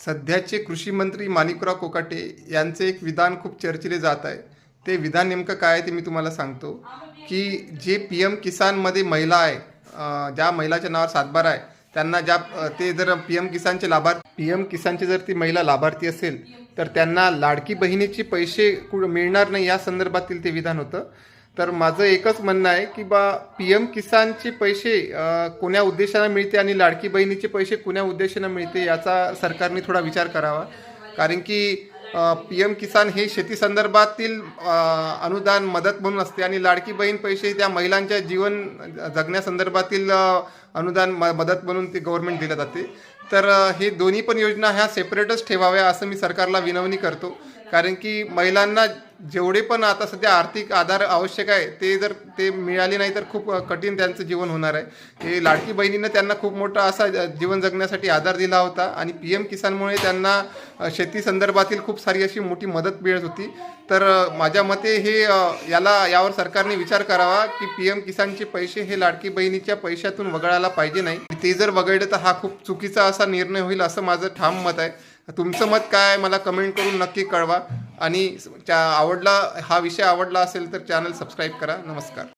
सध्याचे कृषी मंत्री माणिकराव कोकाटे यांचे एक विधान खूप चर्चिले जात आहे. ते विधान नेमकं काय आहे ते मी तुम्हाला सांगतो, की जे पी एम किसानमध्ये महिला आहे, ज्या महिलाच्या नावावर सातबारा आहे, त्यांना ते जर पी एम किसानची जर ती महिला लाभार्थी असेल तर त्यांना लाडकी बहिणीचे पैसे मिळणार नाही, या संदर्भातील ते विधान होतं. तर माझं एकच म्हणणं आहे की पी एम किसानचे पैसे कोण्या उद्देशानं मिळते आणि लाडकी बहिणीचे पैसे कोण्या उद्देशानं मिळते याचा सरकारने थोडा विचार करावा. कारण की पी एम किसान हे शेती संदर्भातील अनुदान मदत म्हणून असते आणि लाडकी बहीण पैसे त्या महिलांच्या जीवन जगण्यासंदर्भातील अनुदान मदत म्हणून ते गव्हर्नमेंट दिलं जाते. तर हे दोन्ही पण योजना ह्या सेपरेटच ठेवाव्या असं मी सरकारला विनवणी करतो. कारण की महिलांना जेवढे पण आता सध्या आर्थिक आधार आवश्यक आहे ते मिळाले नाही तर खूप कठीण त्यांचं जीवन होणार आहे. हे लाडकी बहिणीनं त्यांना खूप मोठा असा जीवन जगण्यासाठी आधार दिला होता आणि पी एम किसानमुळे त्यांना शेती संदर्भातील खूप सारी अशी मोठी मदत मिळत होती. तर माझ्या मते यावर सरकारने विचार करावा की पी एम किसानचे पैसे हे लाडकी बहिणीच्या पैशातून वगळायला पाहिजे नाही. ते जर वगळले तर हा खूप चुकीचा असा निर्णय होईल असं माझं ठाम मत आहे. तुमचं मत काय मला कमेंट करून नक्की कळवा आणि हा विषय आवडला असेल तर चॅनल सबस्क्राईब करा. नमस्कार.